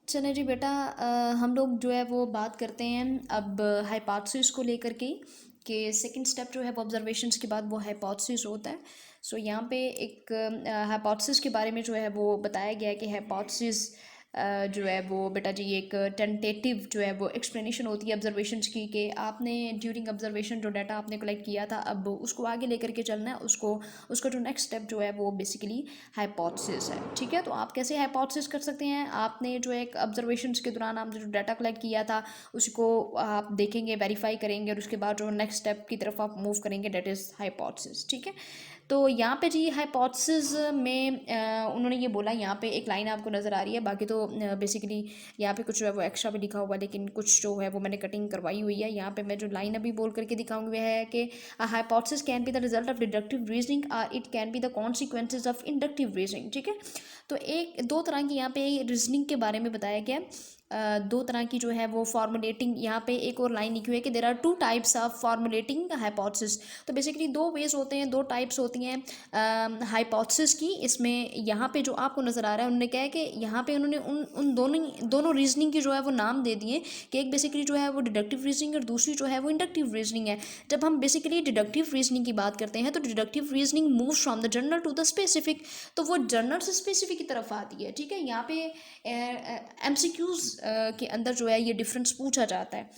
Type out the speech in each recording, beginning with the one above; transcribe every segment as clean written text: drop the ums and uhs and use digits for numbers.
चले जी बेटा, हम लोग जो है वो बात करते हैं अब हाइपोथेसिस को लेकर के कि सेकंड स्टेप जो है वो ऑब्जर्वेशंस के बाद वो हाइपोथेसिस होता है। सो यहाँ पे एक हाइपोथेसिस के बारे में जो है वो बताया गया है कि हाइपोथेसिस जो है वो बेटा जी एक टेंटेटिव जो है वो एक्सप्लेनेशन होती है ऑब्जर्वेशंस की, कि आपने ड्यूरिंग ऑब्जर्वेशन जो डाटा आपने कलेक्ट किया था अब उसको आगे लेकर के चलना है, उसको उसका जो नेक्स्ट स्टेप जो है वो बेसिकली हाइपोथेसिस है। ठीक है, तो आप कैसे हाइपोथेसिस कर सकते हैं? आपने जो एक ऑब्जर्वेशंस के दौरान आपने जो डाटा कलेक्ट किया था उसको आप देखेंगे, वेरीफाई करेंगे और उसके बाद जो नेक्स्ट स्टेप की तरफ आप मूव करेंगे, डेट इज़ हाइपोथेसिस। ठीक है, तो यहाँ पे जी हाइपोथेसिस में उन्होंने ये बोला, यहाँ पे एक लाइन आपको नज़र आ रही है, बाकी तो बेसिकली यहाँ पे कुछ जो है वो एक्स्ट्रा भी लिखा हुआ है, लेकिन कुछ जो है वो मैंने कटिंग करवाई हुई है। यहाँ पे मैं जो लाइन अभी बोल करके दिखाऊंगी वह है कि hypothesis can be the result of deductive reasoning, it can be the consequences of inductive reasoning. ठीक है, तो एक दो तरह की यहाँ पे रीजनिंग के बारे में बताया गया है। दो तरह की जो है वो फॉर्मुलेटिंग, यहाँ पे एक और लाइन लिखी हुई है कि there are two types of formulating hypothesis. तो बेसिकली दो वेज होते हैं, दो टाइप्स होती हैं हाइपोथेसिस की। इसमें यहाँ पे जो आपको नज़र आ रहा है, उन्होंने क्या है कि यहाँ पे उन्होंने उन उन दोनों रीजनिंग की जो है वो नाम दे दिए कि एक बेसिकली जो है वो डिडक्टिव रीजनिंग और दूसरी जो है वो इंडक्टिव रीजनिंग है। जब हम बेसिकली डिडक्टिव रीजनिंग की बात करते हैं तो deductive reasoning move from the general to the specific, तो वो जनरल से स्पेसिफिक की तरफ आती है। ठीक है, यहाँ पे एमसीक्यूज के अंदर जो है ये डिफरेंस पूछा जाता है,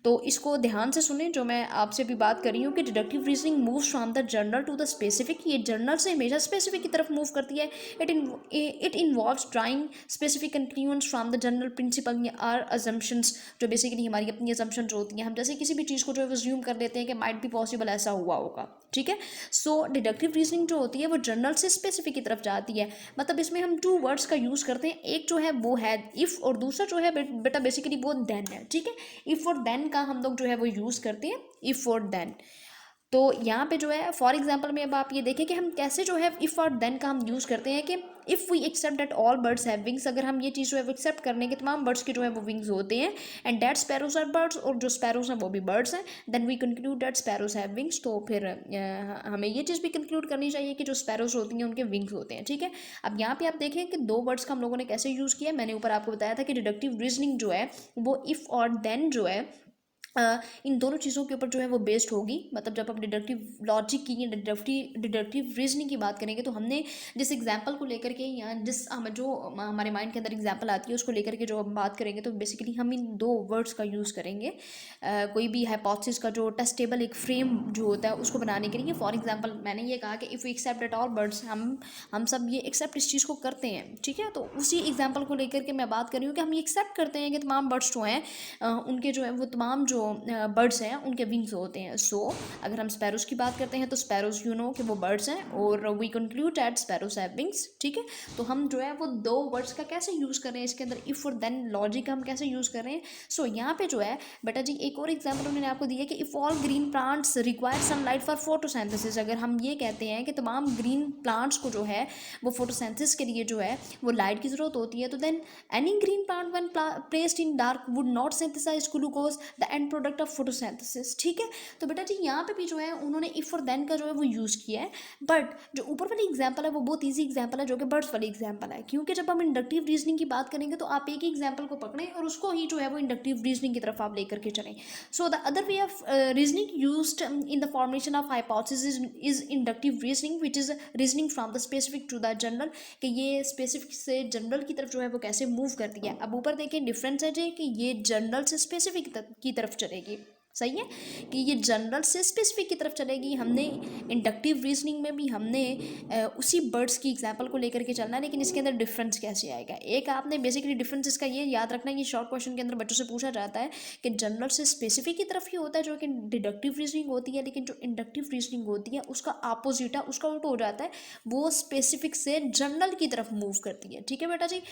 तो इसको ध्यान से सुने जो मैं आपसे भी बात कर रही हूँ कि deductive reasoning moves from the general to the specific. ये जनरल से हमेशा स्पेसिफिक की तरफ मूव करती है। It involves drawing specific conclusions from the general principle or assumptions, जो बेसिकली हमारी अपनी अजम्पशंस होती हैं। हम जैसे किसी भी चीज़ को जो है वो कर लेते हैं कि माइट बी पॉसिबल ऐसा हुआ होगा। ठीक है, सो डिडक्टिव रीजनिंग जो होती है वो जनरल से स्पेसिफिक की तरफ जाती है। मतलब इसमें हम टू वर्ड्स का यूज़ करते हैं, एक जो है वो है इफ़ और दूसरा जो है बेटा बेसिकली वो देन है। ठीक है, इफ़ और देन का हम लोग जो है वो यूज़ करते हैं, इफ़ और देन। तो यहाँ पे जो है फॉर एग्जांपल में अब आप ये देखें कि हम कैसे जो है इफ़ और देन का हम यूज़ करते हैं कि if we accept that all birds have wings, अगर हम ये चीज़ जो है वो एक्सेप्ट करने के तमाम बर्ड्स के जो है वो विंग्स होते हैं, and that sparrows are birds, और जो स्पैरोज हैं वो भी बर्ड्स हैं, then we conclude that sparrows have wings. तो फिर हमें ये चीज़ भी कंक्लूड करनी चाहिए कि जो स्पैरोज होती हैं उनके विंग्स होते हैं। ठीक है, अब यहाँ पे आप देखें कि दो वर्ड्स का हम लोगों ने कैसे यूज़ किया। मैंने ऊपर आपको बताया था कि डिडक्टिव रीजनिंग जो है वो इफ़ और देन जो है इन दोनों चीज़ों के ऊपर जो है वो बेस्ड होगी। मतलब जब हम डिडक्टिव लॉजिक की या डिडक्टिव रीजनिंग की बात करेंगे तो हमने जिस एग्जांपल को लेकर के या जिस जो हमारे माइंड के अंदर एग्जांपल आती है उसको लेकर के जो हम बात करेंगे, तो बेसिकली हम इन दो वर्ड्स का यूज़ करेंगे कोई भी हाइपोथेसिस का जो टेस्टेबल एक फ्रेम जो होता है उसको बनाने के लिए। फॉर एग्जांपल मैंने ये कहा कि if we accept at all birds, हम सब ये एक्सेप्ट इस चीज़ को करते हैं। ठीक है, तो उसी एग्जाम्पल को लेकर के मैं बात कर रही हूँ कि हम ये एक्सेप्ट करते हैं कि तमाम बर्ड्स जो हैं उनके जो है वो तमाम जो बर्ड्स हैं उनके विंग्स होते हैं। सो अगर हम स्पैरोज की बात करते हैं तो स्पैरोज यू नो कि वो बर्ड्स हैं, और we conclude that sparrows have wings. ठीक है, तो हम जो है वो दो वर्ड्स का कैसे यूज़ कर रहे हैं, इसके अंदर इफ़ और देन लॉजिक हम कैसे यूज़ कर रहे हैं। सो यहाँ पे जो है बेटा जी एक और एग्जाम्पल उन्होंने आपको दिया कि if all green plants require sunlight for photosynthesis, अगर हम ये कहते हैं कि तमाम ग्रीन प्लांट्स को जो है वो फोटोसिंथेसिस के लिए जो है वो लाइट की ज़रूरत होती है, तो then any green plant when placed in dark would not synthesise glucose, the end product of photosynthesis. ठीक है, तो बेटा जी यहाँ पे भी जो है उन्होंने इफ और देन का जो है वो यूज़ किया है, बट जो ऊपर वाली एग्जाम्पल है वो बहुत ईजी एग्जाम्पल है जो कि बर्ड्स वाली एग्जाम्पल है, क्योंकि जब हम इंडक्टिव रीजनिंग की बात करेंगे तो आप एक ही एग्जाम्पल को पकड़ें और उसको ही जो है वो इंडक्टिव रीजनिंग की तरफ आप लेकर के चलें। So the other way of reasoning used in the formation of hypothesis is inductive reasoning, which is reasoning from the specific to the general, कि ये स्पेसिफिक से जनरल की तरफ जो है वो कैसे मूव करती है। अब ऊपर देखें डिफरेंस है जी कि ये जनरल से स्पेसिफिक की तरफ चलेगी। सही है कि ये जनरल से स्पेसिफिक की तरफ चलेगी। हमने इंडक्टिव रीजनिंग में भी हमने उसी बर्ड्स की एग्जांपल को लेकर के चलना है, लेकिन इसके अंदर डिफरेंस कैसे आएगा। एक आपने बेसिकली डिफरेंस इसका ये याद रखना है, ये शॉर्ट क्वेश्चन के अंदर बच्चों से पूछा जाता है कि जनरल से स्पेसिफिक की तरफ ही होता है जो कि डिडक्टिव रीजनिंग होती है, लेकिन जो इंडक्टिव रीजनिंग होती है उसका अपोजिट है, उसका उल्टा हो जाता है, वो स्पेसिफिक से जनरल की तरफ मूव करती है। ठीक है बेटा जी,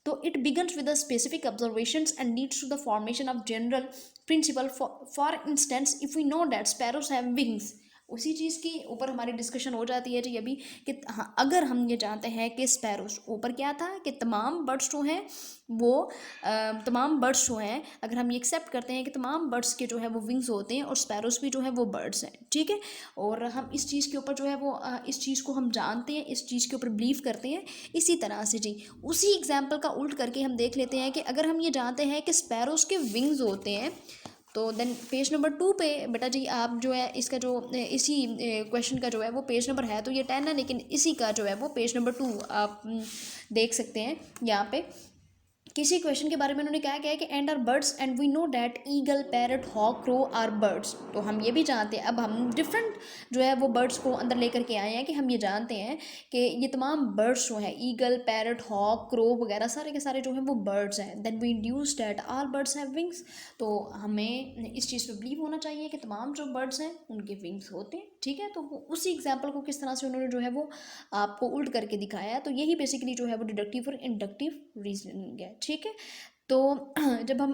तो it begins with the specific observations and leads to the formation of general principle. For instance, if we know that sparrows have wings, उसी चीज़ के ऊपर हमारी डिस्कशन हो जाती है जी अभी कि हाँ, अगर हम ये जानते हैं कि स्पैरोज ऊपर क्या था कि तमाम बर्ड्स जो हैं वो तमाम बर्ड्स जो हैं, अगर हम ये एक्सेप्ट करते हैं कि तमाम बर्ड्स के जो है वो विंग्स होते हैं और स्पैरोज भी जो है वो बर्ड्स हैं, ठीक है। और हम इस चीज़ के ऊपर जो है वो इस चीज़ को हम जानते हैं, इस चीज़ के ऊपर बिलीव करते हैं। इसी तरह से जी उसी एग्जाम्पल का उल्ट करके हम देख लेते हैं कि अगर हम ये जानते हैं कि स्पैरोज के विंग्स होते हैं, तो देन पेज नंबर 2 पे बेटा जी आप जो है इसका जो इसी क्वेश्चन का जो है वो पेज नंबर है तो ये 10 है, लेकिन इसी का जो है वो पेज नंबर 2 आप देख सकते हैं यहाँ पे। किसी क्वेश्चन के बारे में उन्होंने क्या किया है कि and are birds and we know that eagle parrot hawk crow are birds. तो हम ये भी जानते हैं, अब हम डिफरेंट जो है वो बर्ड्स को अंदर लेकर के आए हैं कि हम ये जानते हैं कि ये तमाम बर्ड्स जो हैं ईगल पैरट हॉक क्रो वगैरह सारे के सारे जो हैं वो बर्ड्स हैं। Then we induce that all birds have wings. तो हमें इस चीज़ पे बिलीव होना चाहिए कि तमाम जो बर्ड्स हैं उनके विंग्स होते हैं, ठीक है। तो वो उसी एग्जाम्पल को किस तरह से उन्होंने जो है वो आपको उल्ट करके दिखाया है, तो यही बेसिकली जो है वो डिडक्टिव और इंडक्टिव रीजनिंग है, ठीक है। तो जब हम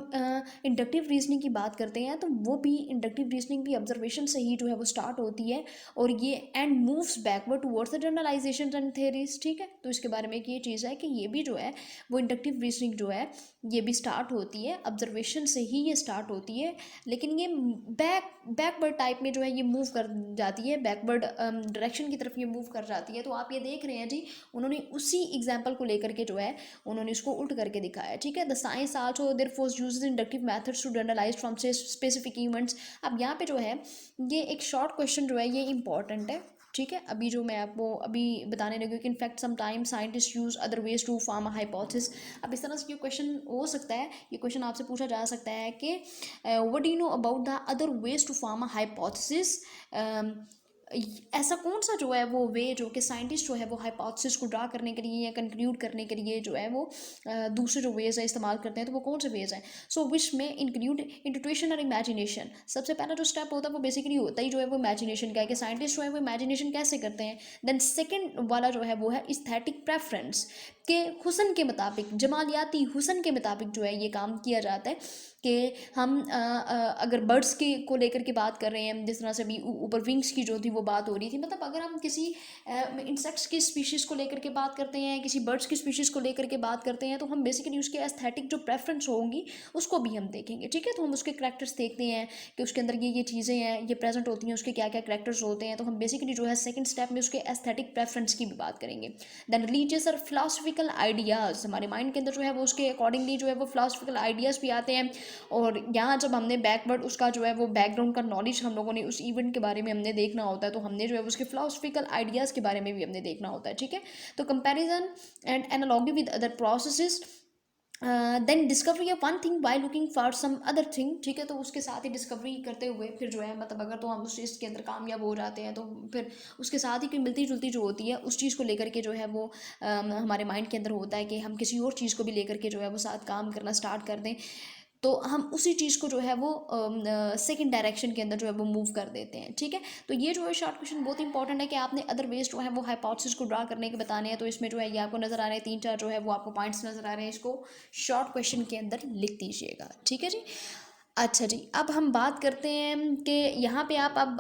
इंडक्टिव रीजनिंग की बात करते हैं तो वो भी इंडक्टिव रीजनिंग भी ऑब्जर्वेशन से ही जो है वो स्टार्ट होती है और ये and moves backward towards the generalisation and theories, ठीक है। तो इसके बारे में एक ये चीज़ है कि ये भी जो है वो इंडक्टिव रीजनिंग जो है ये भी स्टार्ट होती है ऑब्जर्वेशन से ही, ये स्टार्ट होती है, लेकिन ये बैकवर्ड टाइप में जो है ये मूव कर जाती है, बैकवर्ड डायरेक्शन की तरफ ये मूव कर जाती है। तो आप ये देख रहे हैं जी उन्होंने उसी एग्जाम्पल को लेकर के जो है उन्होंने इसको उल्ट करके दिखाया है, ठीक है। The science also therefore uses inductive methods to generalise from specific events. अब यहाँ पे जो है ये एक शॉर्ट क्वेश्चन जो है ये इंपॉर्टेंट है, ठीक है। अभी जो मैं आपको अभी बताने लगी कि in fact sometimes scientist use other ways to form a hypothesis. अब इस तरह से ये क्वेश्चन हो सकता है, ये क्वेश्चन आपसे पूछा जा सकता है कि what do you know about the other ways to form a hypothesis. ऐसा कौन सा जो है वो वे जो कि साइंटिस्ट जो है वो हाइपोथेसिस को ड्रा करने के लिए या कंक्लूड करने के लिए जो है वो दूसरे जो वेज है इस्तेमाल करते हैं, तो वो कौन से वेज हैं। सो विच में इंक्लूड इंट्यूशन और इमेजिनेशन। सबसे पहला जो स्टेप होता है वो बेसिकली होता ही जो है वो इमेजिनेशन का है कि साइंटिस्ट जो है वो इमेजिनेशन कैसे करते हैं। देन सेकेंड वाला जो है वो है इस्थेटिक प्रेफरेंस के हुसन के मुताबिक, जमालियाती हुसन के मुताबिक जो है ये काम किया जाता है कि हम अगर बर्ड्स के को लेकर के बात कर रहे हैं, जिस तरह से अभी ऊपर विंग्स की जो थी वो बात हो रही थी, मतलब अगर हम किसी इंसेक्ट्स की स्पीशीज़ को लेकर के बात करते हैं, किसी बर्ड्स की स्पीशीज़ को लेकर के बात करते हैं, तो हम बेसिकली उसके एस्थेटिक जो प्रेफरेंस होंगी उसको भी हम देखेंगे, ठीक है। तो हम उसके करैक्टर्स देखते हैं कि उसके अंदर ये चीज़ें हैं, ये प्रेजेंट होती हैं, उसके क्या क्या करैक्टर्स होते हैं, तो हम बेसिकली जो है सेकंड स्टेप में उसके एस्थेटिक प्रेफरेंस की भी बात करेंगे। देन रिलीजियस और फिलोसफिकल आइडियाज़, हमारे माइंड के अंदर जो है वो उसके अकॉर्डिंगली जो है वो फिलोसफिकल आइडियाज़ भी आते हैं। और यहाँ जब हमने बैकवर्ड उसका जो है वो बैकग्राउंड का नॉलेज हम लोगों ने उस इवेंट के बारे में हमने देखना होता है, तो हमने जो है उसके फिलोसफिकल आइडियाज़ के बारे में भी हमने देखना होता है, ठीक है। तो comparison and analogy with other processes, then discovery of one thing by looking for some other thing, ठीक है। तो उसके साथ ही डिस्कवरी करते हुए फिर जो है मतलब अगर तो हम उस चीज़ के अंदर कामयाब हो जाते हैं तो फिर उसके साथ ही कोई मिलती जुलती जो होती है उस चीज़ को लेकर के जो है वो हमारे माइंड के अंदर होता है कि हम किसी और चीज़ को भी लेकर के जो है वो साथ काम करना स्टार्ट कर दें, तो हम उसी चीज़ को जो है वो सेकंड डायरेक्शन के अंदर जो है वो मूव कर देते हैं, ठीक है। तो ये जो है शॉर्ट क्वेश्चन बहुत इंपॉर्टेंट है कि आपने अदर वेज जो है वो हाइपोथेसिस को ड्रा करने के बताने हैं। तो इसमें जो है ये आपको नज़र आ रहे हैं 3-4 जो है वो आपको पॉइंट्स नज़र आ रहे हैं, इसको शॉर्ट क्वेश्चन के अंदर लिख दीजिएगा, ठीक है जी। अच्छा जी, अब हम बात करते हैं कि यहाँ पे आप अब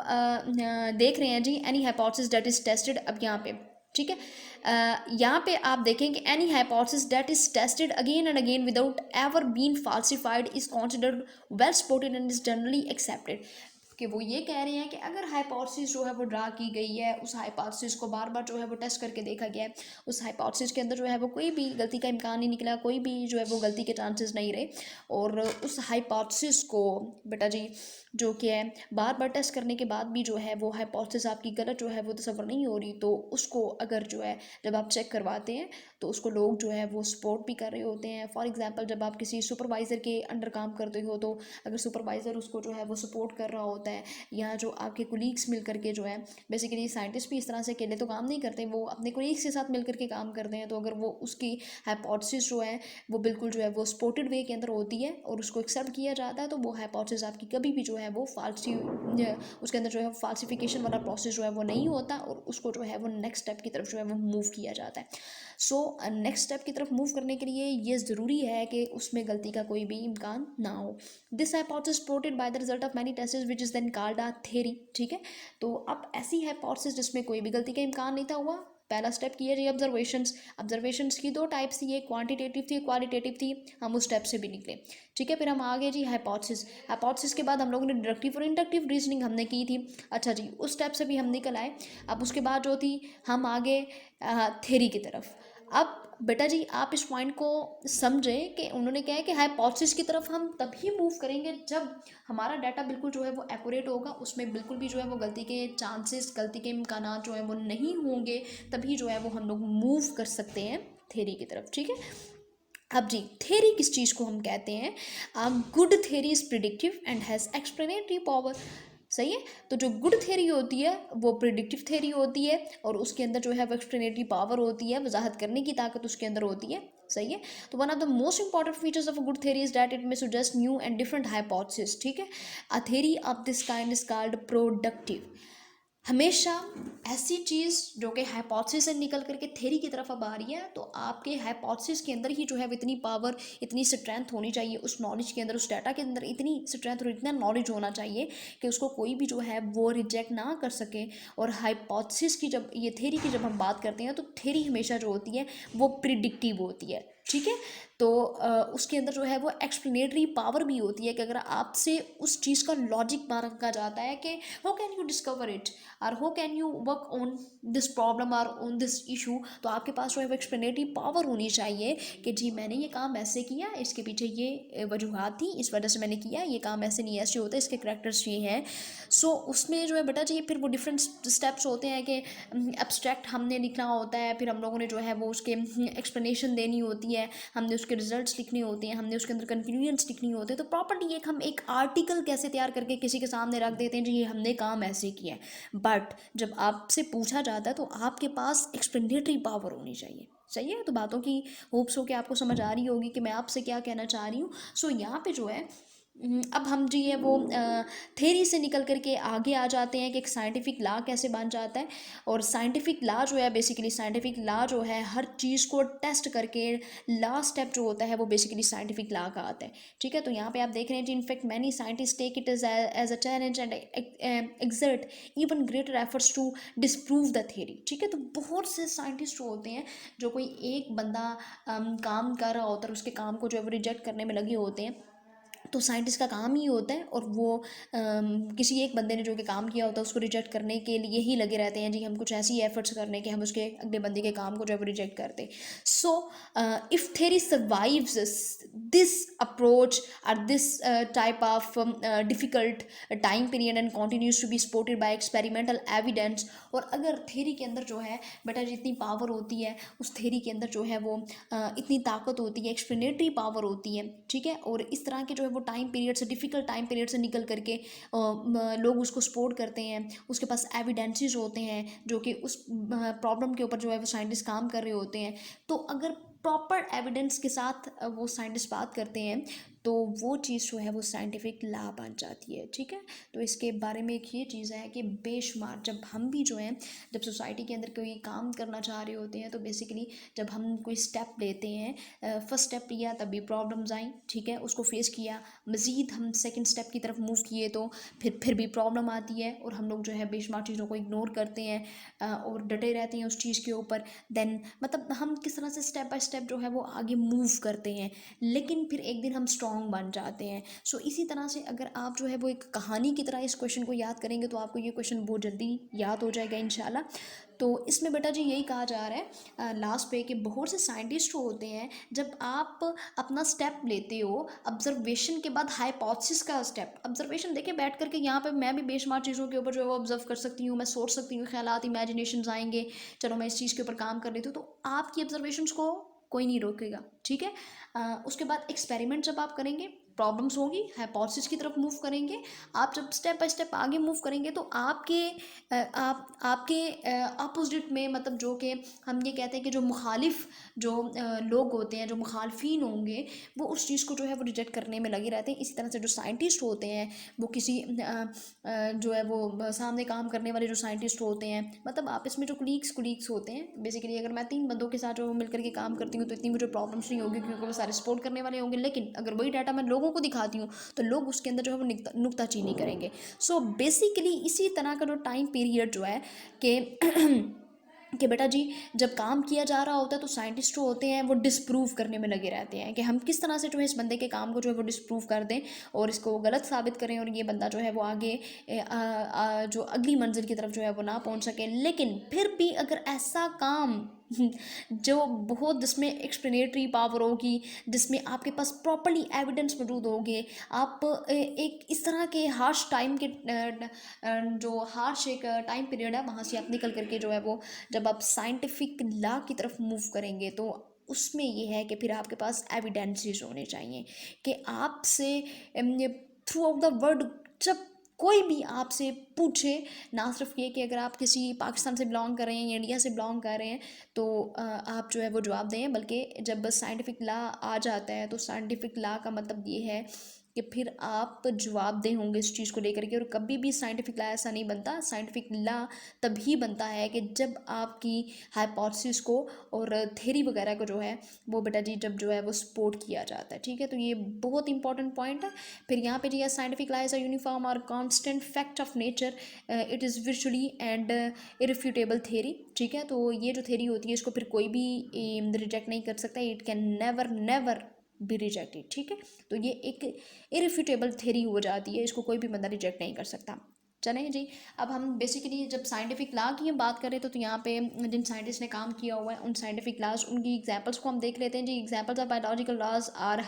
देख रहे हैं जी any hypothesis that is tested. अब यहाँ पे ठीक है, यहाँ पे आप देखें कि any hypothesis that is tested again and again without ever been falsified is considered well supported and is generally accepted. कि वो ये कह रहे हैं कि अगर हाइपोथेसिस जो है वो ड्रा की गई है, उस हाइपोथेसिस को बार बार जो है वो टेस्ट करके देखा गया है, उस हाइपोथेसिस के अंदर जो है वो कोई भी गलती का इम्कान नहीं निकला, कोई भी जो है वो गलती के चांसेस नहीं रहे, और उस हाइपोथेसिस को बेटा जी जो कि है बार बार टेस्ट करने के बाद भी जो है वो हाइपोथेसिस आपकी गलत जो है वो तस्वर नहीं हो रही, तो उसको अगर जो है जब आप चेक करवाते हैं तो उसको लोग जो है वो सपोर्ट भी कर रहे होते हैं। फॉर एग्जांपल जब आप किसी सुपरवाइज़र के अंडर काम करते हो, तो अगर सुपरवाइज़र उसको जो है वो सपोर्ट कर रहा होता है, या जो आपके कोलीग्स मिल करके जो है, बेसिकली साइंटिस्ट भी इस तरह से अकेले तो काम नहीं करते, वो अपने कोलीग्स के साथ मिल करके काम करते हैं, तो अगर वो उसकी हाइपोथेसिस जो है वो बिल्कुल जो है वो सपोर्टेड वे के अंदर होती है और उसको एक्सेप्ट किया जाता है, तो वो हाइपोथेसिस आपकी कभी भी जो है है वो उसके अंदर जो है फाल्सिफिकेशन वाला प्रोसेस जो है वो नहीं होता और उसको जो है वो नेक्स्ट स्टेप की तरफ जो है वो मूव किया जाता है। सो नेक्स्ट स्टेप की तरफ मूव करने के लिए ये ज़रूरी है कि उसमें गलती का कोई भी इम्कान ना हो। This hypothesis supported by the result of many tests which is then called a theory. ठीक है, तो अब ऐसी हाइपोथेसिस जिसमें कोई भी गलती का इम्कान नहीं था हुआ, पहला स्टेप किया जी ऑब्जर्वेशंस की दो टाइप्स थी, एक क्वांटिटेटिव थी, क्वालिटेटिव थी, हम उस स्टेप से भी निकले। ठीक है, फिर हम आगे जी हाइपोथेसिस के बाद हम लोगों ने डिडक्टिव और इंडक्टिव रीजनिंग हमने की थी। अच्छा जी, उस स्टेप से भी हम निकल आए। अब उसके बाद जो थी हम आगे थ्योरी की तरफ। अब बेटा जी आप इस पॉइंट को समझें कि उन्होंने क्या है कि हाइपोथेसिस की तरफ हम तभी मूव करेंगे जब हमारा डाटा बिल्कुल जो है वो एक्यूरेट होगा, उसमें बिल्कुल भी जो है वो गलती के चांसेस, गलती के इम्कानात जो है वो नहीं होंगे, तभी जो है वो हम लोग मूव कर सकते हैं थ्योरी की तरफ। ठीक है, अब जी थ्योरी किस चीज़ को हम कहते हैं? Good theory is predictive and has explanatory power. सही है, तो जो गुड थ्योरी होती है वो प्रिडिक्टिव थ्योरी होती है और उसके अंदर जो है वो एक्सप्लेनेटरी पावर होती है, वजाहत करने की ताकत उसके अंदर होती है। सही है, तो one of the most important features of a good theory is that it may suggest new and different hypothesis. ठीक है, a theory of this kind is called productive. हमेशा ऐसी चीज़ जो कि हाइपोथेसिस से निकल करके थ्योरी की तरफ अब आ रही है, तो आपके हाइपोथेसिस के अंदर ही जो है वो इतनी पावर, इतनी स्ट्रेंथ होनी चाहिए, उस नॉलेज के अंदर, उस डाटा के अंदर इतनी स्ट्रेंथ और इतना नॉलेज होना चाहिए कि उसको कोई भी जो है वो रिजेक्ट ना कर सके। और हाइपोथेसिस की जब, ये थ्योरी की जब हम बात करते हैं, तो थ्योरी हमेशा जो होती है वो प्रिडिक्टिव होती है। ठीक है, तो उसके अंदर जो है वो एक्सप्लेनेटरी पावर भी होती है कि अगर आपसे उस चीज़ का लॉजिक मांगा जाता है कि how can you discover it और how can you work on this problem और ऑन दिस इशू, तो आपके पास जो है वो एक्सप्लेनेटरी पावर होनी चाहिए कि जी मैंने ये काम ऐसे किया, इसके पीछे ये वजूहत थी, इस वजह से मैंने किया, ये काम ऐसे नहीं ऐसे होता है, इसके करैक्टर्स ये हैं। सो उसमें जो है बेटा जी फिर वो डिफरेंट स्टेप्स होते हैं कि एब्स्ट्रैक्ट हमने लिखना होता है, फिर हम लोगों ने जो है वो उसके एक्सप्लेनेशन देनी होती है, हमने उसके रिजल्ट्स लिखने होते हैं, हमने उसके अंदर कंक्लूजन्स लिखनी होते हैं। तो प्रॉपर्टी एक हम एक आर्टिकल कैसे तैयार करके किसी के सामने रख देते हैं जी ये हमने काम ऐसे किया है, बट जब आपसे पूछा जाता है तो आपके पास एक्सप्लेनेटरी पावर होनी चाहिए। सही है, तो बातों की होप्स हो कि आपको समझ आ रही होगी कि मैं आपसे क्या कहना चाह रही हूँ। सो यहाँ पे जो है अब हम जो है वो थ्योरी से निकल करके आगे आ जाते हैं कि एक साइंटिफिक लॉ कैसे बन जाता है। और साइंटिफिक लॉ जो है बेसिकली, साइंटिफिक लॉ जो है हर चीज़ को टेस्ट करके लास्ट स्टेप जो होता है वो बेसिकली साइंटिफिक लॉ का आता है। ठीक है, तो यहाँ पे आप देख रहे हैं जी in fact many scientist take it as a challenge and exert even greater efforts to disprove the theory. ठीक है, तो बहुत से साइंटिस्ट होते हैं, जो कोई एक बंदा काम कर रहा होता है, उसके काम को जो है वो रिजेक्ट करने में लगे होते हैं। तो साइंटिस्ट का काम ही होता है, और वो किसी एक बंदे ने जो कि काम किया होता है उसको रिजेक्ट करने के लिए ही लगे रहते हैं जी, हम कुछ ऐसी एफर्ट्स करने के हम उसके अगले बंदे के काम को जो है वो रिजेक्ट करते। So if theory survives this approach और this type of difficult time period and continues to be supported by experimental evidence. और अगर थ्योरी के अंदर जो है बेटा जितनी पावर होती है, उस थ्योरी के अंदर जो है वो इतनी ताकत होती है, एक्सप्लेनेटरी पावर होती है। ठीक है, और इस तरह के जो है वो टाइम पीरियड से, डिफ़िकल्ट टाइम पीरियड से निकल करके लोग उसको सपोर्ट करते हैं, उसके पास एविडेंसेस होते हैं जो कि उस प्रॉब्लम के ऊपर जो है वो साइंटिस्ट काम कर रहे होते हैं। तो अगर प्रॉपर एविडेंस के साथ वो साइंटिस्ट बात करते हैं तो वो चीज़ जो है वो साइंटिफिक लॉ बन जाती है। ठीक है, तो इसके बारे में एक ये चीज़ है कि बेशुमार जब हम भी जो हैं, जब सोसाइटी के अंदर कोई काम करना चाह रहे होते हैं, तो बेसिकली जब हम कोई स्टेप लेते हैं, फर्स्ट स्टेप लिया तब भी प्रॉब्लम्स आई। ठीक है, उसको फेस किया, मज़ीद हम सेकंड स्टेप की तरफ मूव किए तो फिर भी प्रॉब्लम आती है, और हम लोग जो है बेशुमार चीज़ों को इग्नोर करते हैं और डटे रहते हैं उस चीज़ के ऊपर। देन मतलब हम किस तरह से स्टेप बाय स्टेप जो है वो आगे मूव करते हैं, लेकिन फिर एक दिन हम स्ट्रॉन्ग बन जाते हैं। सो इसी तरह से अगर आप जो है वो एक कहानी की तरह इस क्वेश्चन को याद करेंगे तो आपको ये क्वेश्चन बहुत जल्दी याद हो जाएगा इंशाल्लाह। तो इसमें बेटा जी यही कहा जा रहा है लास्ट पे कि बहुत से साइंटिस्ट होते हैं, जब आप अपना स्टेप लेते हो ऑब्जर्वेशन के बाद हाइपोथेसिस का स्टेप, ऑब्जर्वेशन देखे बैठ करके, यहाँ पे मैं भी बेशुमार चीज़ों के ऊपर जो है वो ऑब्जर्व कर सकती हूँ, मैं सोच सकती हूँ, ख्यालात इमेजिनेशन आएंगे, चलो मैं इस चीज़ के ऊपर काम कर लेती हूँ, तो आपकी ऑब्जर्वेशंस को कोई नहीं रोकेगा। ठीक है, उसके बाद एक्सपेरिमेंट जब आप करेंगे प्रॉब्लम्स होगी, हाइपोथेसिस की तरफ मूव करेंगे। आप जब स्टेप बाय स्टेप आगे मूव करेंगे तो आपके अपोजिट में, मतलब जो कि हम ये कहते हैं कि जो मुखालिफ जो लोग होते हैं, जो मुखालफिन होंगे, वो उस चीज़ को जो है वो रिजेक्ट करने में लगे रहते हैं। इसी तरह से जो साइंटिस्ट होते हैं, वो किसी जो है वो सामने काम करने वाले जो साइंटिस्ट होते हैं, मतलब आपस में जो कुलीग्स होते हैं, बेसिकली अगर मैं 3 बंदों के साथ जो मिलकर के काम करती हूँ तो इतनी मुझे प्रॉब्लम्स नहीं होगी, क्योंकि वो सारे सपोर्ट करने वाले होंगे। लेकिन अगर वही डाटा मैं लोगों को दिखाती हूँ तो लोग उसके अंदर जो है वो नुक्ताचीनी करेंगे। सो बेसिकली इसी तरह का जो टाइम पीरियड जो है कि कि बेटा जी, जब काम किया जा रहा होता है तो साइंटिस्ट जो होते हैं वो डिसप्रूव करने में लगे रहते हैं कि हम किस तरह से जो है इस बंदे के काम को जो है वो डिसप्रूव कर दें और इसको गलत साबित करें, और ये बंदा जो है वो आगे जो अगली मंजिल की तरफ जो है वो ना पहुंच सके। लेकिन फिर भी अगर ऐसा काम जो बहुत, जिसमें एक्सप्लेनेटरी पावर होगी, जिसमें आपके पास प्रॉपरली एविडेंस मौजूद होंगे, आप एक इस तरह के हार्श टाइम के जो हार्श एक टाइम पीरियड है वहाँ से आप निकल करके जो है वो, जब आप साइंटिफिक लॉ की तरफ मूव करेंगे तो उसमें ये है कि फिर आपके पास एविडेंसेस होने चाहिए कि आपसे थ्रू आउट द वर्ल्ड जब कोई भी आपसे पूछे, ना सिर्फ ये कि अगर आप किसी पाकिस्तान से बिलोंग कर रहे हैं या इंडिया से बिलोंग कर रहे हैं तो आप जो है वो जवाब दें, बल्कि जब साइंटिफिक लॉ आ जाता है तो साइंटिफिक लॉ का मतलब ये है कि फिर आप जवाबदेह होंगे इस चीज़ को लेकर के। और कभी भी साइंटिफिक लॉ ऐसा नहीं बनता, साइंटिफिक लॉ तभी बनता है कि जब आपकी हाइपोथेसिस को और थ्योरी वगैरह को जो है वो बेटा जी जब जो है वो सपोर्ट किया जाता है। ठीक है, तो ये बहुत इंपॉर्टेंट पॉइंट है। फिर यहाँ पे जी, scientific law is a uniform और constant fact of nature, it is visually and irrefutable theory. ठीक है, तो ये जो थ्योरी होती है इसको फिर कोई भी रिजेक्ट नहीं कर सकता, it can never never be rejected. ठीक है, तो ये एक इरिफ्यूटेबल थ्योरी हो जाती है, इसको कोई भी बंदा रिजेक्ट नहीं कर सकता। चलें जी, अब हम बेसिकली जब साइंटिफिक लॉ की हम बात करें तो यहाँ पे जिन साइंटिस्ट ने काम किया हुआ है उन साइंटिफिक लॉज, उनकी एग्जांपल्स को हम देख लेते हैं जी। Examples of biological laws are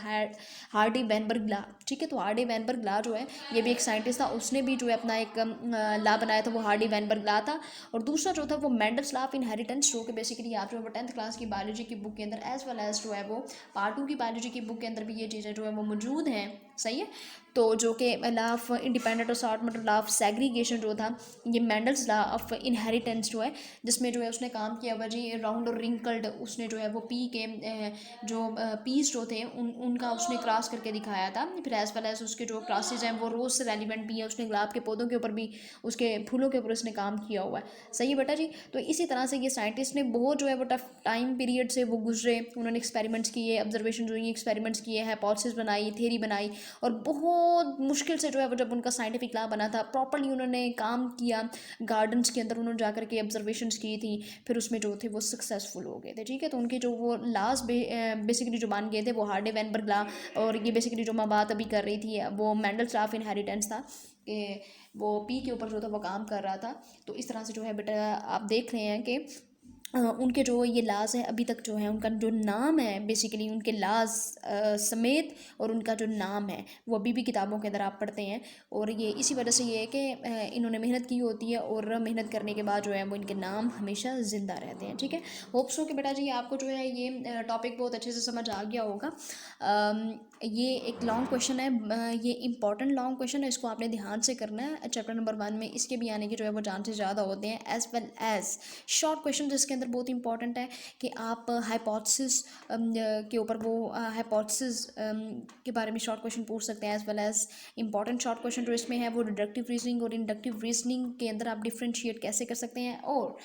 Hardy Weinberg law. ठीक है, तो हार्डी वैनबर्ग लॉ जो है ये भी एक साइंटिस्ट था, उसने भी जो है अपना एक लॉ बनाया था, वो हार्डी वैनबर्ग लॉ था। और दूसरा जो था वो मेंडल्स लॉ ऑफ इनहेरिटेंस, जो कि बेसिकली आप जो है वो 10th क्लास की बायोलॉजी की बुक के अंदर एज वेल एज जो है वो पार्ट 2 की बायोलॉजी की बुक के अंदर भी ये चीज़ें जो है वो मौजूद हैं। सही है, तो जो कि लॉ ऑफ इंडिपेंडेंट और सॉर्ट, मतलब लॉ ऑफ सेग्रीगेशन जो था, ये मेंडल्स लॉ ऑफ इनहेरिटेंस जो है, जिसमें जो है उसने काम किया हुआ जी राउंड और रिंकल्ड, उसने जो है वो पी के जो पीस जो थे उनका उसने क्रॉस करके दिखाया था। फिर एज वेल एज उसके जो क्रॉसेज हैं वो रोज़ से रेलिवेंट भी है, उसने गुलाब के पौधों के ऊपर भी, उसके फूलों के ऊपर उसने काम किया हुआ है। सही है बेटा जी, तो इसी तरह से ये साइंटिस्ट ने बहुत जो है वो टफ टाइम पीरियड से वो गुजरे, उन्होंने एक्सपेरिमेंट्स किए, ऑब्जर्वेशन जो ये एक्सपेरिमेंट्स किए, हाइपोथेसिस बनाई, थ्योरी बनाई, और बहुत मुश्किल से जो है वो जब उनका साइंटिफिक लॉ बना था, प्रॉपरली उन्होंने काम किया, गार्डन्स के अंदर उन्होंने जाकर के ऑब्जर्वेशंस की थी, फिर उसमें जो थे वो सक्सेसफुल हो गए थे। ठीक है, तो उनके जो वो लॉज बेसिकली जो मान गए थे वो हार्डे वैनबर्ग लॉ, और ये बेसिकली जो मैं बात अभी कर रही थी वो मेंडल्स लॉ ऑफ इनहेरिटेंस था, कि वो पी के ऊपर जो था वो काम कर रहा था। तो इस तरह से जो है बेटा आप देख रहे हैं कि उनके जो ये लाज है अभी तक जो है, उनका जो नाम है बेसिकली उनके लाज समेत, और उनका जो नाम है वो अभी भी किताबों के अंदर आप पढ़ते हैं। और ये इसी वजह से ये है कि इन्होंने मेहनत की होती है, और मेहनत करने के बाद जो है वो इनके नाम हमेशा ज़िंदा रहते हैं। ठीक है, होप्स हो कि बेटा जी आपको जो है ये टॉपिक बहुत अच्छे से समझ आ गया होगा। ये एक लॉन्ग क्वेश्चन है, ये इंपॉर्टेंट लॉन्ग क्वेश्चन है, इसको आपने ध्यान से करना है। चैप्टर नंबर 1 में इसके भी आने के जो है वो चांसेस ज़्यादा होते हैं, as well as short question जिसके अंदर बहुत इंपॉर्टेंट है कि आप हाइपोथेसिस के ऊपर वो हाइपोथेसिस के बारे में शॉर्ट क्वेश्चन पूछ सकते हैं, as well as important short question जो इसमें है वो डिडक्टिव रीजनिंग और इंडक्टिव रीजनिंग के अंदर आप डिफ्रेंशिएट कैसे कर सकते हैं। और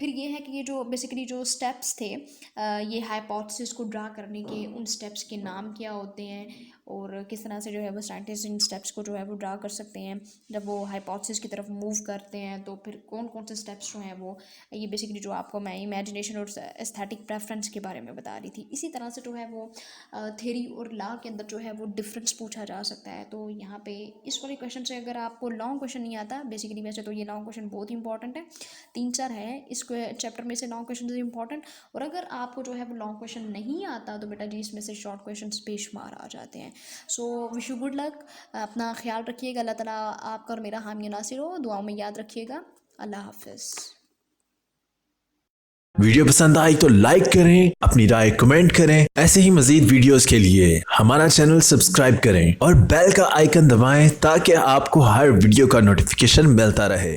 फिर ये है कि ये जो बेसिकली जो स्टेप्स थे ये हाइपोथेसिस को ड्रा करने के, उन स्टेप्स के नाम क्या होते हैं, और किस तरह से जो है वो साइंटिस्ट इन स्टेप्स को जो है वो ड्रा कर सकते हैं जब वो हाइपोथेसिस की तरफ मूव करते हैं। तो फिर कौन कौन से स्टेप्स जो हैं वो, ये बेसिकली जो आपको मैं इमेजिनेशन और एस्थेटिक प्रेफरेंस के बारे में बता रही थी। इसी तरह से जो है वो थ्योरी और लॉ के अंदर जो है वो डिफरेंस पूछा जा सकता है। तो यहाँ पे इस वाले क्वेश्चन से अगर आपको लॉन्ग क्वेश्चन नहीं आता, बेसिकली वैसे तो ये लॉन्ग क्वेश्चन बहुत इंपॉर्टेंट है, 3-4 है इस चैप्टर में से लॉन्ग क्वेश्चन इंपॉर्टेंट। और अगर आपको जो है वो लॉन्ग क्वेश्चन नहीं आता तो बेटा जी इसमें से शॉर्ट क्वेश्चन बेशुमार आ जाते हैं। So wish you good luck, अपना ख्याल रखिएगा, अल्लाह ताला आपका और मेरा हामी नासिर हो, दुआओं में याद रखिएगा। अल्लाह हाफिज़। वीडियो पसंद आई तो लाइक करें, अपनी राय कमेंट करें। ऐसे ही मजीद वीडियोस के लिए हमारा चैनल सब्सक्राइब करें और बेल का आइकन दबाएं ताकि आपको हर वीडियो का नोटिफिकेशन मिलता रहे।